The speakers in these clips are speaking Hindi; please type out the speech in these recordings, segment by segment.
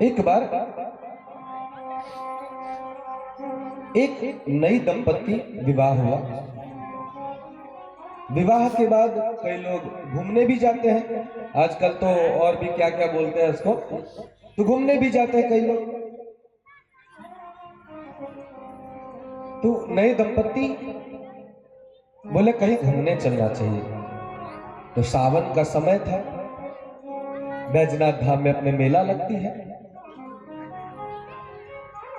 एक बार एक नई दंपत्ति विवाह हुआ। विवाह के बाद कई लोग घूमने भी जाते हैं, आजकल तो और भी क्या क्या बोलते हैं उसको, तो घूमने भी जाते हैं कई लोग। तो नए दंपत्ति बोले कहीं घूमने चलना चाहिए। तो सावन का समय था, बैजनाथ धाम में अपने मेला लगती है।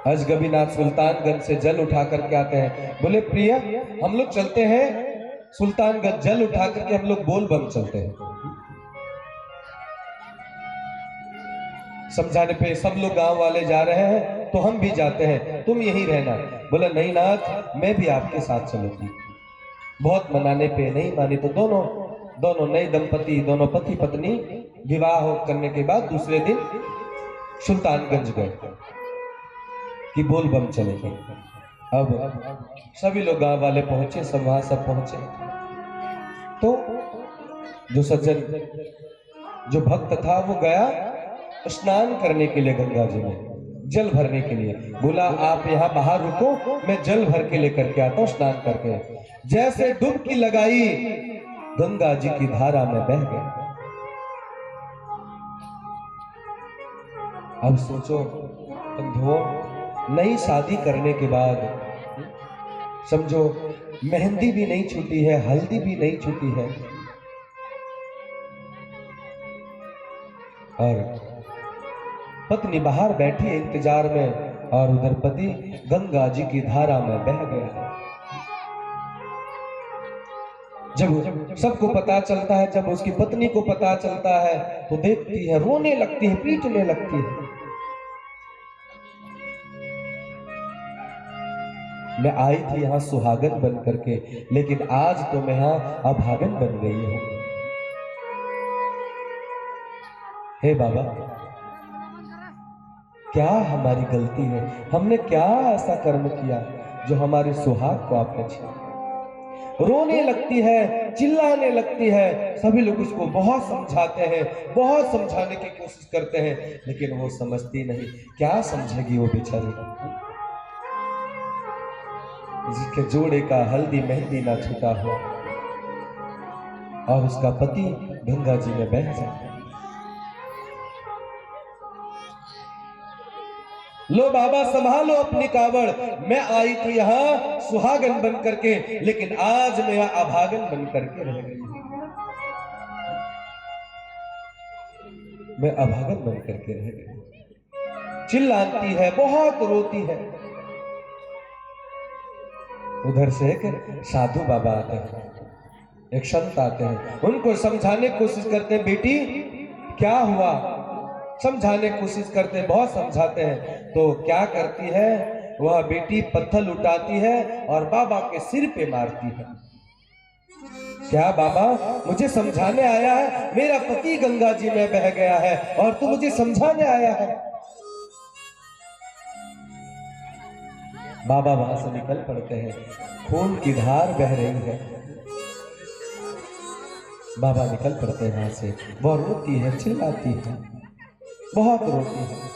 अजगबीनाथ सुल्तानगंज से जल उठा करके आते हैं। बोले प्रिय हम लोग चलते हैं सुल्तानगंज, जल उठा करके हम लोग बोल बम चलते हैं। समझाने पे सब लोग गांव वाले जा रहे हैं तो हम भी जाते हैं, तुम यहीं रहना। बोला नहीं नाथ, मैं भी आपके साथ चलूंगी। बहुत मनाने पे नहीं मानी तो दोनों नए दंपति, दोनों पति पत्नी विवाह करने के बाद दूसरे दिन सुल्तानगंज गए कि बोल बम चलेंगे। अब सभी लोग गांव वाले पहुंचे, सब वहां सब पहुंचे। तो जो सज्जन, जो भक्त था वो गया स्नान करने के लिए गंगा जी में, जल भरने के लिए। बोला आप यहाँ बाहर रुको, मैं जल भर के लेकर के आता हूँ स्नान करके। जैसे डुबकी लगाई, गंगा जी की धारा में बह गया। अब सोचो बंधुओं, नई शादी करने के बाद समझो मेहंदी भी नहीं छूटी है, हल्दी भी नहीं छूटी है, और पत्नी बाहर बैठी है इंतजार में, और उधर पति गंगा जी की धारा में बह गया। जब सबको पता चलता है, जब उसकी पत्नी को पता चलता है तो देखती है, रोने लगती है, पीटने लगती है। मैं आई थी यहाँ सुहागन बन करके, लेकिन आज तो मैं यहाँ अभागन बन गई हूं। हे बाबा, क्या हमारी गलती है? हमने क्या ऐसा कर्म किया जो हमारे सुहाग को आपने छीना? रोने लगती है, चिल्लाने लगती है। सभी लोग उसको बहुत समझाते हैं, बहुत समझाने की कोशिश करते हैं, लेकिन वो समझती नहीं। क्या समझेगी वो बेचारी, जिसके जोड़े का हल्दी मेहंदी ना छूटा हो और उसका पति गंगा जी में बह जाए। लो बाबा संभालो अपनी कावड़, मैं आई थी यहाँ सुहागन बन करके, लेकिन आज मैं यहाँ अभागन बन करके रह गई। मैं अभागन बन करके रह गई। चिल्लाती है, बहुत रोती है। उधर से एक साधु बाबा आते हैं, एक संत आते हैं, उनको समझाने की कोशिश करते हैं। बेटी क्या हुआ? समझाने की कोशिश करते हैं, बहुत समझाते हैं। तो क्या करती है वह बेटी? पत्थर उठाती है और बाबा के सिर पे मारती है। क्या बाबा, मुझे समझाने आया है, मेरा पति गंगा जी में बह गया है और तू मुझे समझाने आया है? बाबा वहां से निकल पड़ते हैं, खून की धार बह रही है। बाबा निकल पड़ते हैं वहां से। वह रोती है, चिल्लाती है, बहुत रोती है।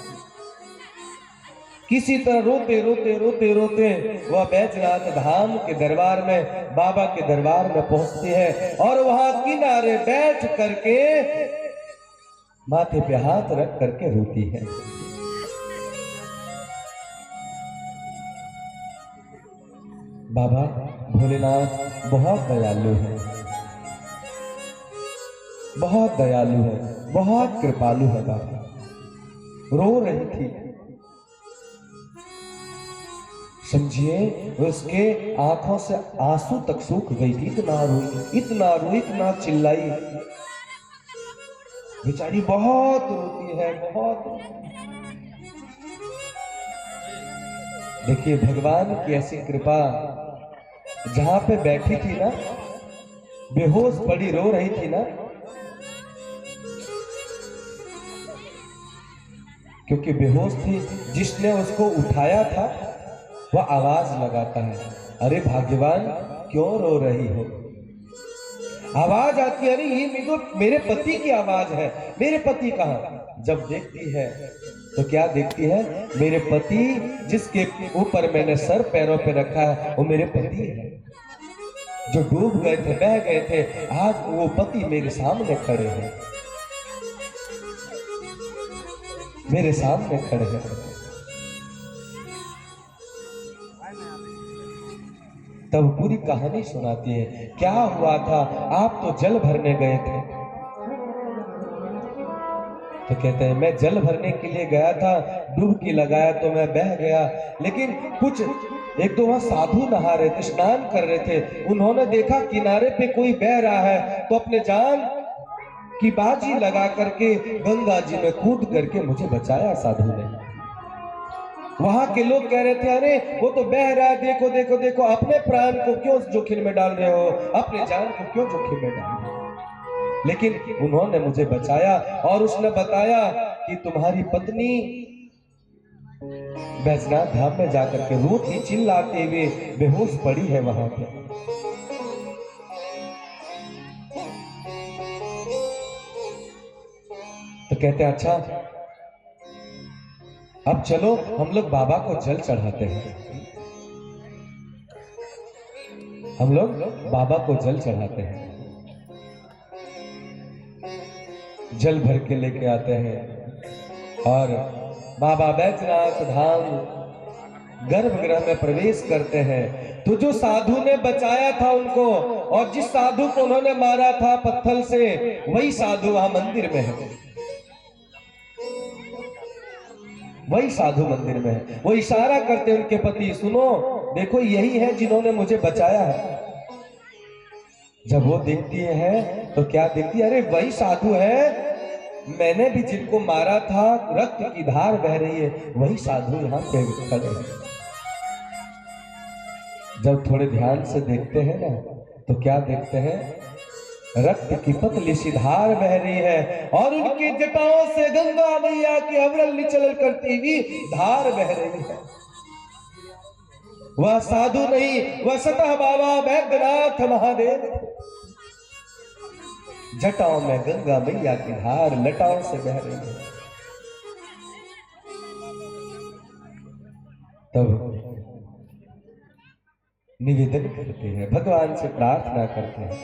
किसी तरह रोते रोते रोते रोते वह बैजनाथ धाम के दरबार में, बाबा के दरबार में पहुंचती है, और वहां किनारे बैठ करके माथे पे हाथ रख करके रोती है। बाबा भोलेनाथ बहुत दयालु है, बहुत दयालु है, बहुत कृपालु है। बाबा रो रही थी, समझिए उसके आंखों से आंसू तक सूख गई थी। इतना रोई, इतना रोई, इतना चिल्लाई, बेचारी बहुत रोती है, बहुत। देखिए भगवान की ऐसी कृपा, जहां पे बैठी थी ना, बेहोश पड़ी रो रही थी ना, क्योंकि बेहोश थी, जिसने उसको उठाया था वह आवाज लगाता है, अरे भाग्यवान क्यों रो रही हो? आवाज आती है, अरे ये मेरे पति की आवाज है। मेरे पति कहाँ? जब देखती है तो क्या देखती है? मेरे पति जिसके ऊपर मैंने सर पैरों पे रखा है वो मेरे पति है, जो डूब गए थे, बह गए थे, आज वो पति मेरे सामने खड़े हैं, मेरे सामने खड़े हैं। तब पूरी कहानी सुनाती है, क्या हुआ था, आप तो जल भरने गए थे। तो कहते हैं मैं जल भरने के लिए गया था, डुबकी लगाया तो मैं बह गया, लेकिन कुछ एक दो वहां साधु नहा रहे थे, स्नान कर रहे थे, उन्होंने देखा किनारे पे कोई बह रहा है, तो अपने जान की बाजी लगा करके गंगा जी में कूद करके मुझे बचाया साधु ने। वहां के लोग कह रहे थे अरे वो तो बह रहा है, देखो देखो देखो, अपने प्राण को क्यों जोखिम में डाल रहे हो, अपने जान को क्यों जोखिम में डाल रहे हो। लेकिन उन्होंने मुझे बचाया और उसने बताया कि तुम्हारी पत्नी बैजनाथ धाम में जाकर के रोती चिल्लाते हुए बेहोश पड़ी है वहां पे। तो कहते हैं अच्छा अब चलो हम लोग बाबा को जल चढ़ाते हैं, हम लोग बाबा को जल चढ़ाते हैं। जल भर के लेके आते हैं और बाबा बैजनाथ धाम गर्भगृह में प्रवेश करते हैं। तो जो साधु ने बचाया था उनको और जिस साधु को उन्होंने मारा था पत्थर से, वही साधु वहां मंदिर में है, वही साधु मंदिर में है। वो इशारा करते उनके पति, सुनो देखो यही है जिन्होंने मुझे बचाया है। जब वो देखती है तो क्या देखती है, अरे वही साधु है, मैंने भी जिनको मारा था, रक्त की धार बह रही है, वही साधु यहाँ पे खड़े हैं। जब थोड़े ध्यान से देखते हैं ना तो क्या देखते हैं, रक्त की पतली सी धार बह रही है और उनकी जटाओं से गंगा मैया की अविरल निचल करती हुई धार बह रही है। वह साधु नहीं, वह स्वतः बाबा बैद्यनाथ महादेव। जटाओं में गंगा मैया की धार लटाओं से बह रही है। तब निवेदन करते हैं, भगवान से प्रार्थना करते हैं,